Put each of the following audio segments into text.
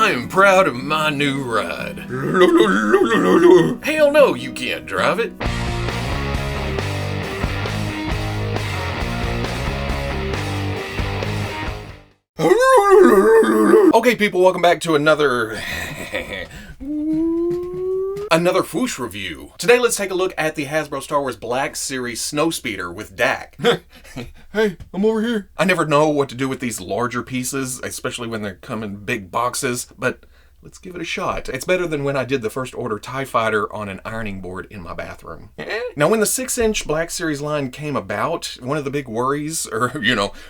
I'm proud of my new ride. Hell no, you can't drive it. Okay, people, welcome back to another Fwoosh review. Today, let's take a look at the Hasbro Star Wars Black Series Snowspeeder with Dak. Hey, I'm over here. I never know what to do with these larger pieces, especially when they come in big boxes, but let's give it a shot. It's better than when I did the First Order TIE Fighter on an ironing board in my bathroom. Now, when the 6-inch Black Series line came about, one of the big worries,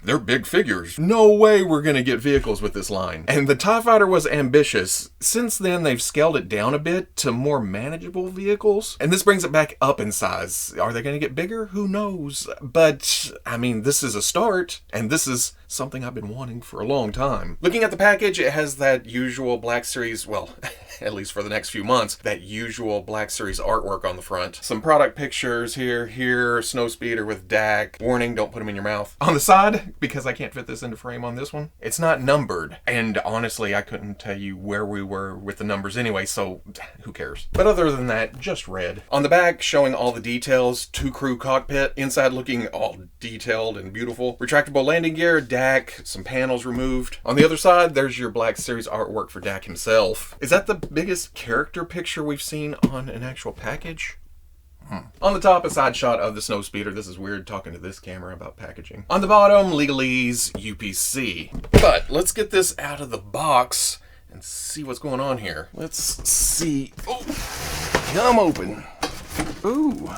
they're big figures. No way we're gonna get vehicles with this line. And the TIE Fighter was ambitious. Since then, they've scaled it down a bit to more manageable vehicles. And this brings it back up in size. Are they gonna get bigger? Who knows? But, I mean, this is a start, and this is something I've been wanting for a long time. Looking at the package, it has that usual Black Series, well, at least for the next few months, that usual Black Series artwork on the front. Some product pictures here, Snowspeeder with Dak. Warning, don't put them in your mouth. On the side, because I can't fit this into frame on this one, it's not numbered. And honestly, I couldn't tell you where we were with the numbers anyway, so who cares? But other than that, just red. On the back, showing all the details, 2-crew cockpit, inside looking all detailed and beautiful. Retractable landing gear, Dak, some panels removed. On the other side, there's your Black Series artwork for Dak himself. Is that the biggest character picture we've seen on an actual package? On the top, a side shot of the Snowspeeder. This is weird talking to this camera about packaging. On the bottom, legalese UPC. But let's get this out of the box and see what's going on here. Let's see. Oh, come open. Ooh.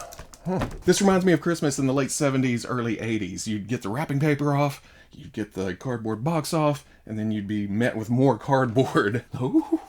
This reminds me of Christmas in the late 70s, early 80s. You'd get the wrapping paper off, you'd get the cardboard box off, and then you'd be met with more cardboard. Ooh.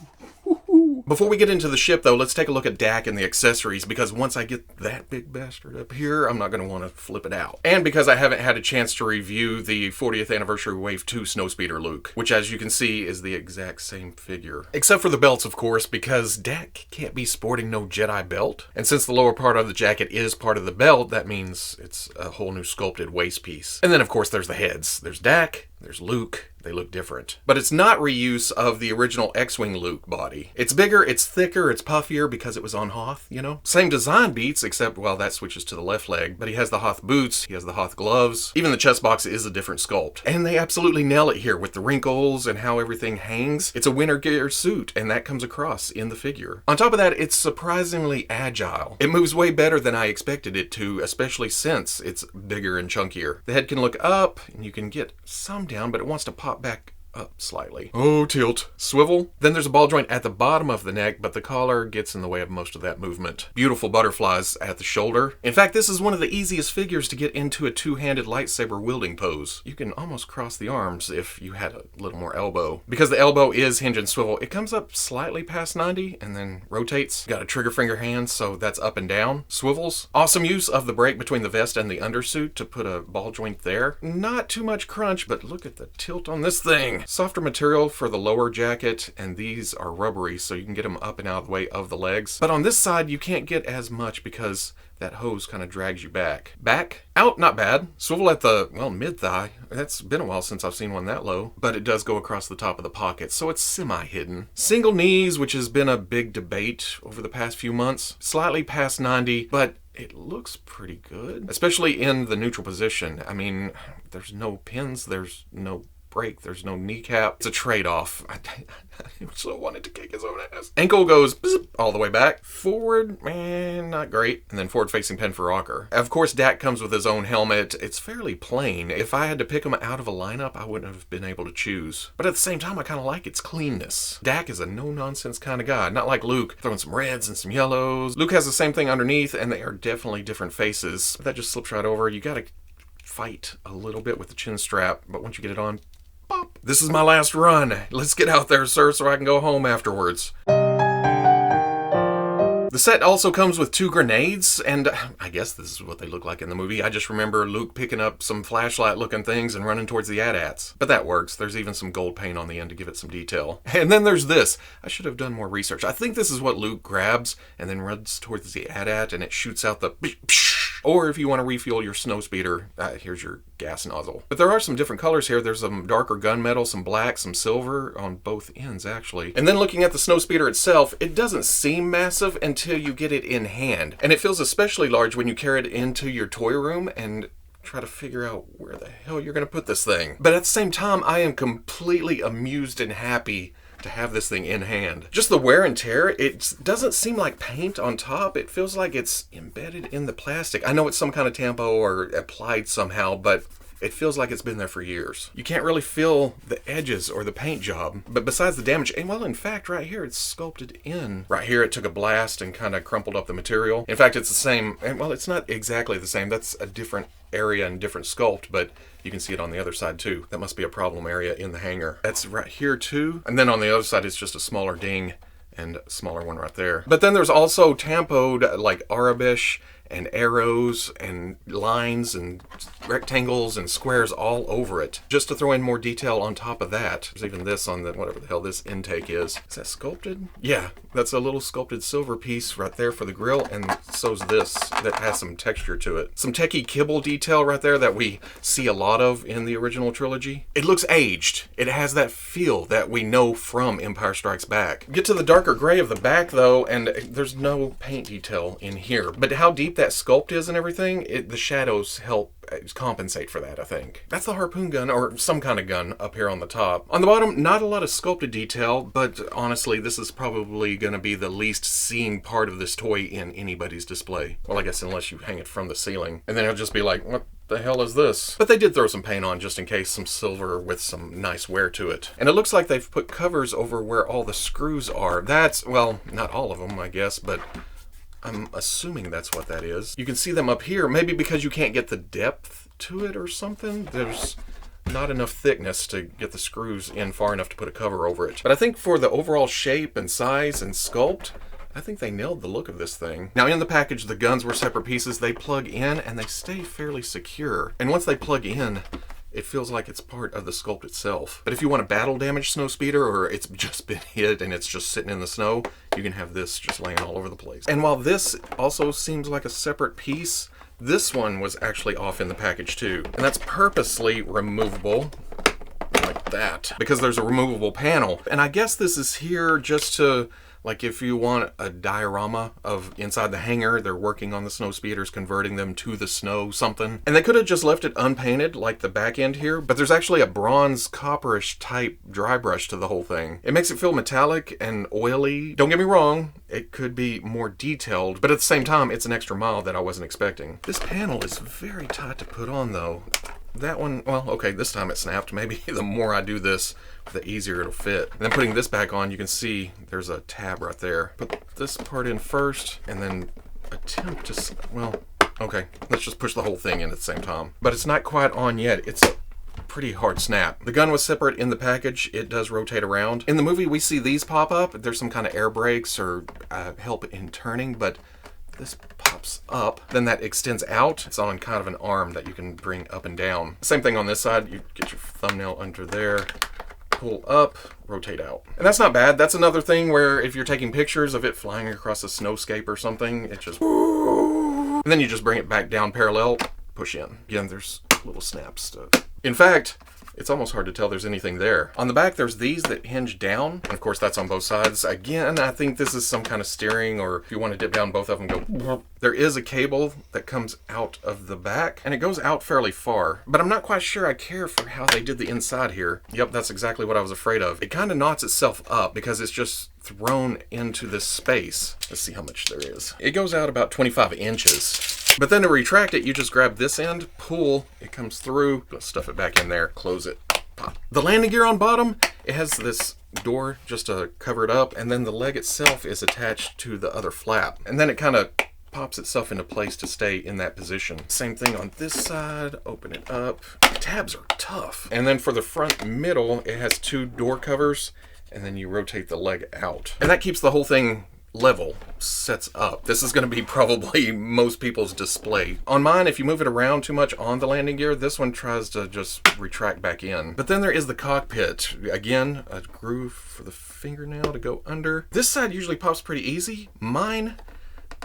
Before we get into the ship, though, let's take a look at Dak and the accessories, because once I get that big bastard up here, I'm not going to want to flip it out. And because I haven't had a chance to review the 40th Anniversary Wave 2 Snowspeeder Luke, which, as you can see, is the exact same figure. Except for the belts, of course, because Dak can't be sporting no Jedi belt. And since the lower part of the jacket is part of the belt, that means it's a whole new sculpted waist piece. And then, of course, there's the heads. There's Dak, there's Luke. They look different. But it's not reuse of the original X-Wing Luke body. It's bigger, it's thicker, it's puffier because it was on Hoth, you know? Same design beats, except, well, that switches to the left leg. But he has the Hoth boots, he has the Hoth gloves. Even the chest box is a different sculpt. And they absolutely nail it here with the wrinkles and how everything hangs. It's a winter gear suit, and that comes across in the figure. On top of that, it's surprisingly agile. It moves way better than I expected it to, especially since it's bigger and chunkier. The head can look up, and you can get some down, but it wants to pop back up slightly. Oh, tilt. Swivel. Then there's a ball joint at the bottom of the neck, but the collar gets in the way of most of that movement. Beautiful butterflies at the shoulder. In fact, this is one of the easiest figures to get into a two-handed lightsaber wielding pose. You can almost cross the arms if you had a little more elbow. Because the elbow is hinge and swivel, it comes up slightly past 90 and then rotates. Got a trigger finger hand, so that's up and down. Swivels. Awesome use of the break between the vest and the undersuit to put a ball joint there. Not too much crunch, but look at the tilt on this thing. Softer material for the lower jacket, and these are rubbery, so you can get them up and out of the way of the legs. But on this side, you can't get as much because that hose kind of drags you back. Back? Out, not bad. Swivel at the, well, mid-thigh. That's been a while since I've seen one that low. But it does go across the top of the pocket, so it's semi-hidden. Single knees, which has been a big debate over the past few months. Slightly past 90, but it looks pretty good. Especially in the neutral position. I mean, there's no pins, there's no break, there's no kneecap. It's a trade-off. I so wanted to kick his own ass. Ankle goes all the way back. Forward, man, not great. And then forward-facing pin for rocker. Of course, Dak comes with his own helmet. It's fairly plain. If I had to pick him out of a lineup, I wouldn't have been able to choose. But at the same time, I kind of like its cleanness. Dak is a no-nonsense kind of guy. Not like Luke, throwing some reds and some yellows. Luke has the same thing underneath, and they are definitely different faces. But that just slips right over. You gotta fight a little bit with the chin strap, but once you get it on, pop. This is my last run. Let's get out there, sir, so I can go home afterwards. The set also comes with 2 grenades, and I guess this is what they look like in the movie. I just remember Luke picking up some flashlight-looking things and running towards the AT-ATs. But that works. There's even some gold paint on the end to give it some detail. And then there's this. I should have done more research. I think this is what Luke grabs and then runs towards the AT-AT, and it shoots out the Or if you want to refuel your Snowspeeder, here's your gas nozzle. But there are some different colors here. There's some darker gunmetal, some black, some silver on both ends actually. And then looking at the Snowspeeder itself, it doesn't seem massive until you get it in hand. And it feels especially large when you carry it into your toy room and try to figure out where the hell you're going to put this thing. But at the same time, I am completely amused and happy to have this thing in hand. Just the wear and tear, it doesn't seem like paint on top. It feels like it's embedded in the plastic. I know it's some kind of tampo or applied somehow, but it feels like it's been there for years. You can't really feel the edges or the paint job. But besides the damage, and well, in fact, right here, it's sculpted in. Right here, it took a blast and kind of crumpled up the material. In fact, it's the same, and well, it's not exactly the same. That's a different area and different sculpt, but you can see it on the other side too. That must be a problem area in the hanger. That's right here too. And then on the other side, it's just a smaller ding and a smaller one right there. But then there's also tampoed like Arabish and arrows and lines and rectangles and squares all over it, just to throw in more detail on top of that. There's even this on the, whatever the hell this intake is. Is that sculpted? Yeah, that's a little sculpted silver piece right there for the grill, and so's this that has some texture to it. Some techie kibble detail right there that we see a lot of in the original trilogy. It looks aged. It has that feel that we know from Empire Strikes Back. Get to the darker gray of the back though, and there's no paint detail in here. But how deep that sculpt is and everything, the shadows help compensate for that, I think. That's the harpoon gun, or some kind of gun, up here on the top. On the bottom, not a lot of sculpted detail, but honestly, this is probably going to be the least seen part of this toy in anybody's display. Well, I guess unless you hang it from the ceiling. And then it'll just be like, what the hell is this? But they did throw some paint on just in case, some silver with some nice wear to it. And it looks like they've put covers over where all the screws are. That's, well, not all of them, I guess, but I'm assuming that's what that is. You can see them up here, maybe because you can't get the depth to it or something. There's not enough thickness to get the screws in far enough to put a cover over it. But I think for the overall shape and size and sculpt, I think they nailed the look of this thing. Now in the package, the guns were separate pieces. They plug in and they stay fairly secure. And once they plug in, it feels like it's part of the sculpt itself. But if you want a battle damaged Snowspeeder, or it's just been hit and it's just sitting in the snow, you can have this just laying all over the place. And while this also seems like a separate piece, this one was actually off in the package too. And that's purposely removable like that, because there's a removable panel. And I guess this is here just to, like, if you want a diorama of inside the hangar, they're working on the Snowspeeders, converting them to the snow something. And they could have just left it unpainted like the back end here, but there's actually a bronze copperish type dry brush to the whole thing. It makes it feel metallic and oily. Don't get me wrong, it could be more detailed, but at the same time, it's an extra mile that I wasn't expecting. This panel is very tight to put on though. That one, well, okay, this time it snapped. Maybe the more I do this, the easier it'll fit. And then putting this back on, you can see there's a tab right there. Put this part in first, and then attempt to, well, okay, let's just push the whole thing in at the same time. But it's not quite on yet. It's a pretty hard snap. The gun was separate in the package. It does rotate around. In the movie, we see these pop up. There's some kind of air brakes or help in turning, but this pops up, then that extends out. It's on kind of an arm that you can bring up and down. Same thing on this side. You get your thumbnail under there, pull up, rotate out. And that's not bad. That's another thing where if you're taking pictures of it flying across a snowscape or something, it just, and then you just bring it back down parallel, push in. Again, there's little snaps. In fact, it's almost hard to tell there's anything there. On the back, there's these that hinge down. And of course, that's on both sides. Again, I think this is some kind of steering, or if you want to dip down both of them, go. There is a cable that comes out of the back, and it goes out fairly far. But I'm not quite sure I care for how they did the inside here. Yep, that's exactly what I was afraid of. It kind of knots itself up because it's just thrown into this space. Let's see how much there is. It goes out about 25 inches. But then to retract it, you just grab this end, pull, it comes through, stuff it back in there, close it, pop. The landing gear on bottom, it has this door just to cover it up, and then the leg itself is attached to the other flap. And then it kind of pops itself into place to stay in that position. Same thing on this side, open it up. The tabs are tough. And then for the front middle, it has two door covers, and then you rotate the leg out. And that keeps the whole thing level, sets up. This is going to be probably most people's display. On mine, if you move it around too much on the landing gear, this one tries to just retract back in. But then there is the cockpit. Again, a groove for the fingernail to go under. This side usually pops pretty easy. Mine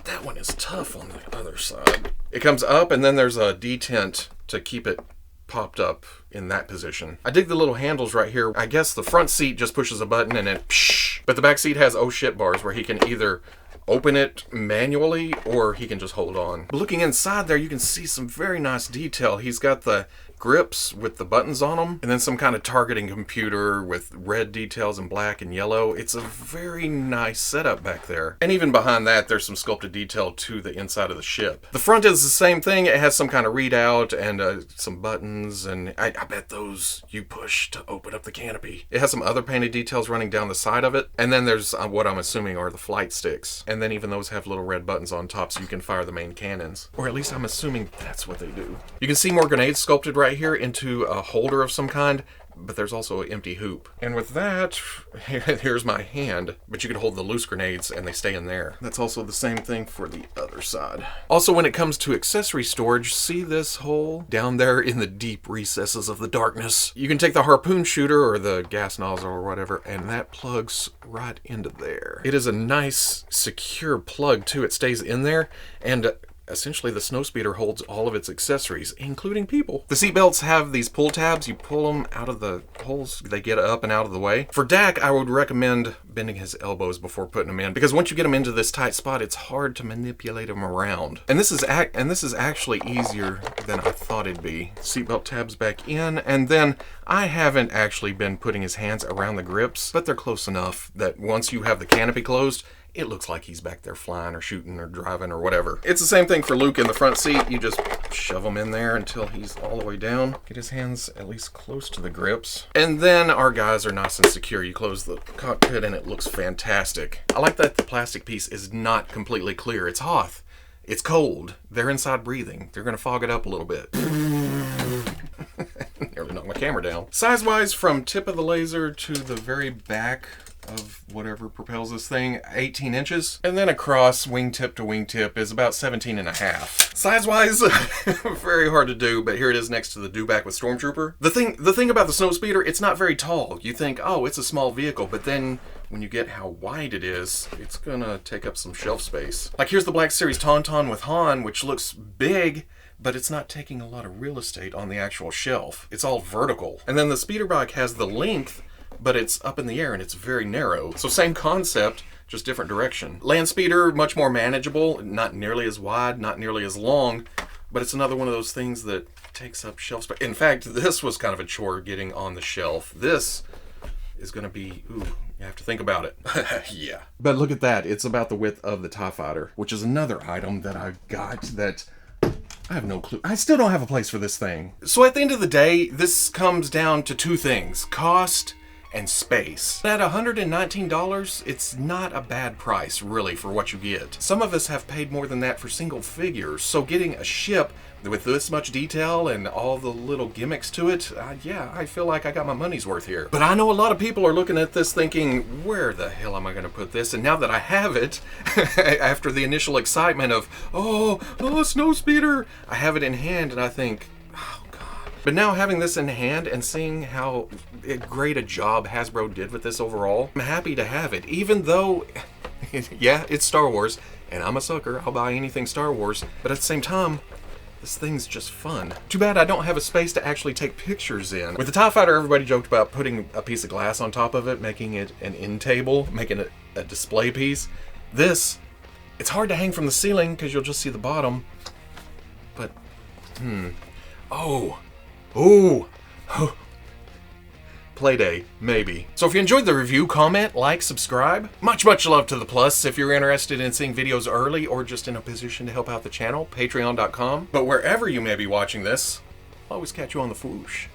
that one is tough on the other side. It comes up, and then there's a detent to keep it popped up in that position. I dig the little handles right here. I guess the front seat just pushes a button and then psh. But the back seat has oh shit bars where he can either open it manually or he can just hold on. But looking inside there, you can see some very nice detail. He's got the grips with the buttons on them, and then some kind of targeting computer with red details and black and yellow. It's a very nice setup back there. And even behind that, there's some sculpted detail to the inside of the ship. The front is the same thing. It has some kind of readout and some buttons, and I bet those you push to open up the canopy. It has some other painted details running down the side of it, and then there's what I'm assuming are the flight sticks. And then even those have little red buttons on top so you can fire the main cannons. Or at least I'm assuming that's what they do. You can see more grenades sculpted right here into a holder of some kind, but there's also an empty hoop. And with that, here's my hand, but you can hold the loose grenades and they stay in there. That's also the same thing for the other side. Also, when it comes to accessory storage, see this hole down there in the deep recesses of the darkness? You can take the harpoon shooter or the gas nozzle or whatever, and that plugs right into there. It is a nice, secure plug too. It stays in there, and essentially the Snowspeeder holds all of its accessories, including people. The seatbelts have these pull tabs. You pull them out of the holes, they get up and out of the way. For Dak, I would recommend bending his elbows before putting them in, because once you get them into this tight spot, it's hard to manipulate them around. And this is actually easier than I thought it'd be. Seatbelt tabs back in, and then I haven't actually been putting his hands around the grips, but they're close enough that once you have the canopy closed, it looks like he's back there flying or shooting or driving or whatever. It's the same thing for Luke in the front seat. You just shove him in there until he's all the way down. Get his hands at least close to the grips. And then our guys are nice and secure. You close the cockpit and it looks fantastic. I like that the plastic piece is not completely clear. It's Hoth. It's cold. They're inside breathing. They're gonna fog it up a little bit. Nearly knocked my camera down. Size-wise, from tip of the laser to the very back of whatever propels this thing, 18 inches. And then across wingtip to wingtip is about 17 and a half. Size-wise, very hard to do, but here it is next to the dewback with Stormtrooper. The thing about the Snowspeeder, it's not very tall. You think, oh, it's a small vehicle, but then when you get how wide it is, it's gonna take up some shelf space. Like here's the Black Series Tauntaun with Han, which looks big, but it's not taking a lot of real estate on the actual shelf. It's all vertical. And then the speeder bike has the length, but it's up in the air and it's very narrow. So same concept, just different direction. Land speeder, much more manageable, not nearly as wide, not nearly as long, but it's another one of those things that takes up shelf space. In fact, this was kind of a chore getting on the shelf. This is gonna be, ooh, you have to think about it. Yeah. But look at that, it's about the width of the TIE Fighter, which is another item that I've got that I have no clue. I still don't have a place for this thing. So at the end of the day, this comes down to two things: cost and space. At $119, it's not a bad price, really, for what you get. Some of us have paid more than that for single figures, so getting a ship with this much detail and all the little gimmicks to it, yeah, I feel like I got my money's worth here. But I know a lot of people are looking at this thinking, where the hell am I gonna put this? And now that I have it, after the initial excitement of, oh, Snowspeeder, I have it in hand and I think, but now having this in hand and seeing how great a job Hasbro did with this overall, I'm happy to have it, even though, yeah, it's Star Wars, and I'm a sucker, I'll buy anything Star Wars, but at the same time, this thing's just fun. Too bad I don't have a space to actually take pictures in. With the TIE Fighter, everybody joked about putting a piece of glass on top of it, making it an end table, making it a display piece. This, it's hard to hang from the ceiling because you'll just see the bottom, but, oh, Playday, maybe. So if you enjoyed the review, comment, like, subscribe. Much love to the plus. If you're interested in seeing videos early or just in a position to help out the channel, patreon.com. But wherever you may be watching this, I'll always catch you on the Fwoosh.